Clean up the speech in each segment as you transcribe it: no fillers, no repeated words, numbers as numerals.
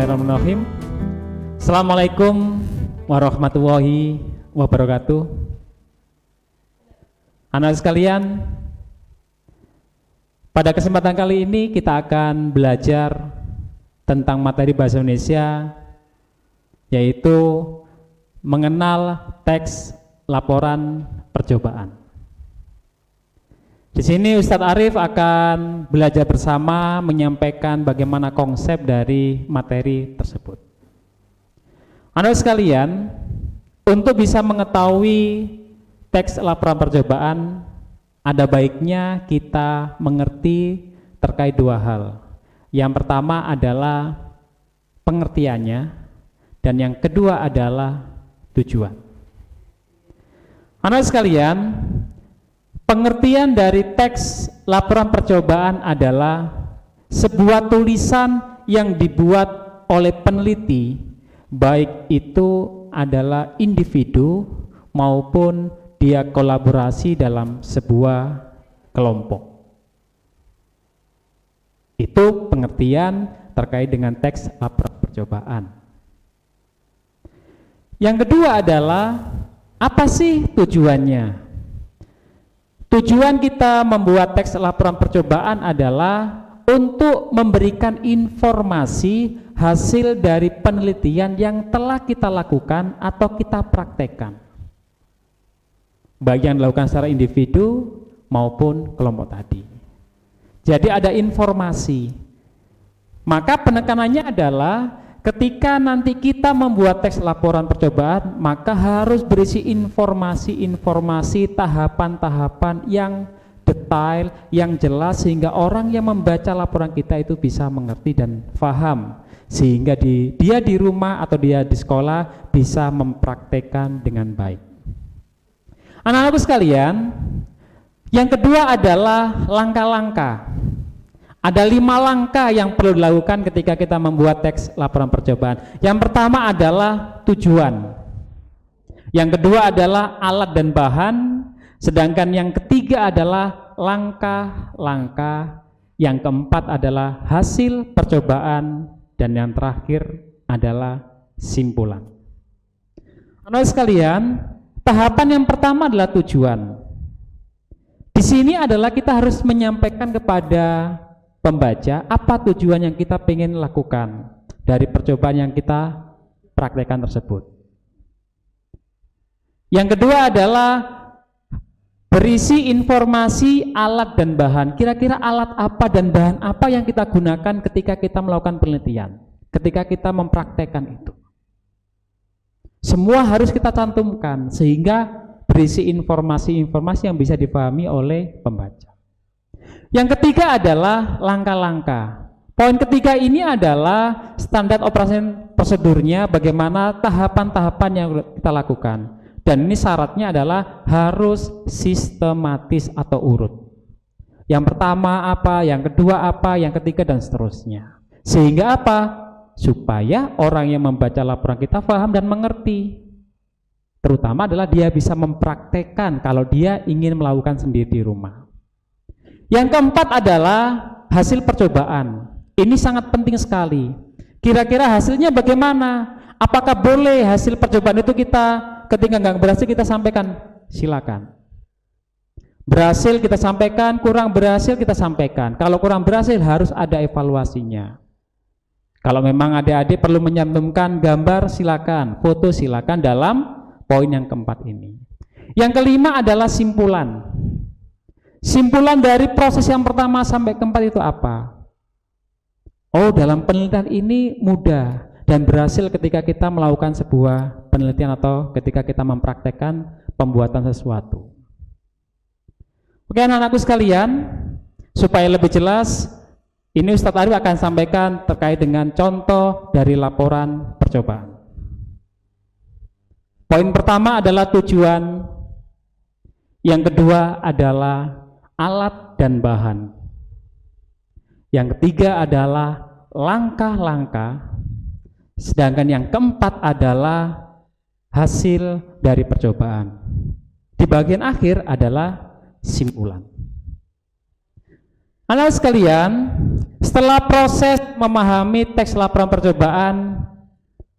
Bismillahirrahmanirrahim. Assalamualaikum warahmatullahi wabarakatuh. Anak sekalian, pada kesempatan kali ini kita akan belajar tentang materi bahasa Indonesia, yaitu mengenal teks laporan percobaan. Di sini Ustadz Arif akan belajar bersama menyampaikan bagaimana konsep dari materi tersebut. Anak sekalian, untuk bisa mengetahui teks laporan percobaan, ada baiknya kita mengerti terkait dua hal. Yang pertama adalah pengertiannya, dan yang kedua adalah tujuan. Anak sekalian, pengertian dari teks laporan percobaan adalah sebuah tulisan yang dibuat oleh peneliti, baik itu adalah individu maupun dia kolaborasi dalam sebuah kelompok. Itu pengertian terkait dengan teks laporan percobaan. Yang kedua adalah apa sih tujuannya? Tujuan kita membuat teks laporan percobaan adalah untuk memberikan informasi hasil dari penelitian yang telah kita lakukan atau kita praktekkan, baik yang dilakukan secara individu maupun kelompok tadi. Jadi ada informasi. Maka penekanannya adalah ketika nanti kita membuat teks laporan percobaan, maka harus berisi informasi-informasi, tahapan-tahapan yang detail, yang jelas, sehingga orang yang membaca laporan kita itu bisa mengerti dan paham, sehingga dia di rumah atau dia di sekolah bisa mempraktekkan dengan baik. Anak-anakku sekalian, yang kedua adalah langkah-langkah. Ada 5 langkah yang perlu dilakukan ketika kita membuat teks laporan percobaan. Yang pertama adalah tujuan. Yang kedua adalah alat dan bahan. Sedangkan yang ketiga adalah langkah-langkah. Yang keempat adalah hasil percobaan. Dan yang terakhir adalah simpulan. Anak sekalian, tahapan yang pertama adalah tujuan. Di sini adalah kita harus menyampaikan kepada pembaca apa tujuan yang kita ingin lakukan dari percobaan yang kita praktekkan tersebut. Yang kedua adalah berisi informasi alat dan bahan. Kira-kira alat apa dan bahan apa yang kita gunakan ketika kita melakukan penelitian, ketika kita mempraktekkan itu. Semua harus kita cantumkan sehingga berisi informasi-informasi yang bisa dipahami oleh pembaca. Yang ketiga adalah langkah-langkah. Poin ketiga ini adalah standar operasi prosedurnya, bagaimana tahapan-tahapan yang kita lakukan. Dan ini syaratnya adalah harus sistematis atau urut. Yang pertama apa, yang kedua apa, yang ketiga dan seterusnya. Sehingga apa? Supaya orang yang membaca laporan kita paham dan mengerti. Terutama adalah dia bisa mempraktekkan kalau dia ingin melakukan sendiri di rumah. Yang keempat adalah hasil percobaan. Ini sangat penting sekali. Kira-kira hasilnya bagaimana? Apakah boleh hasil percobaan itu kita ketika nggak berhasil kita sampaikan? Silakan. Berhasil kita sampaikan, kurang berhasil kita sampaikan. Kalau kurang berhasil harus ada evaluasinya. Kalau memang adik-adik perlu menyantumkan gambar, silakan. Foto silakan dalam poin yang keempat ini. Yang kelima adalah simpulan. Simpulan dari proses yang pertama sampai keempat itu apa? Oh, dalam penelitian ini mudah dan berhasil ketika kita melakukan sebuah penelitian atau ketika kita mempraktekkan pembuatan sesuatu. Oke anak-anakku sekalian, supaya lebih jelas, ini Ustadz Arif akan sampaikan terkait dengan contoh dari laporan percobaan. Poin pertama adalah tujuan, yang kedua adalah alat dan bahan. Yang ketiga adalah langkah-langkah, sedangkan yang keempat adalah hasil dari percobaan. Di bagian akhir adalah simpulan. Anak sekalian, setelah proses memahami teks laporan percobaan,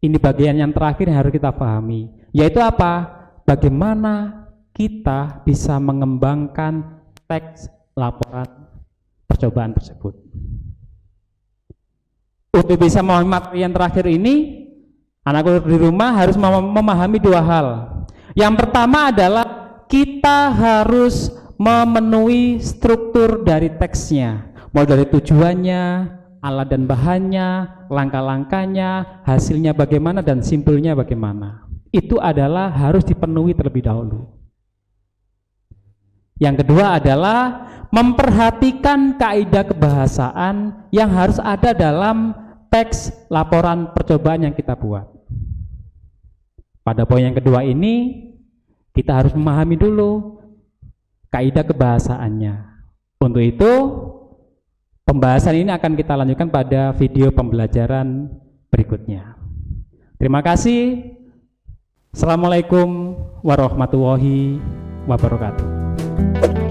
ini bagian yang terakhir yang harus kita pahami, yaitu apa? Bagaimana kita bisa mengembangkan teks laporan percobaan tersebut. Untuk bisa memahami materi yang terakhir ini, anakku di rumah harus memahami dua hal. Yang pertama adalah kita harus memenuhi struktur dari teksnya, mulai dari tujuannya, alat dan bahannya, langkah-langkahnya, hasilnya bagaimana, dan simpulnya bagaimana. Itu adalah harus dipenuhi terlebih dahulu. Yang kedua adalah memperhatikan kaidah kebahasaan yang harus ada dalam teks laporan percobaan yang kita buat. Pada poin yang kedua ini, kita harus memahami dulu kaidah kebahasaannya. Untuk itu, pembahasan ini akan kita lanjutkan pada video pembelajaran berikutnya. Terima kasih. Assalamualaikum warahmatullahi wabarakatuh.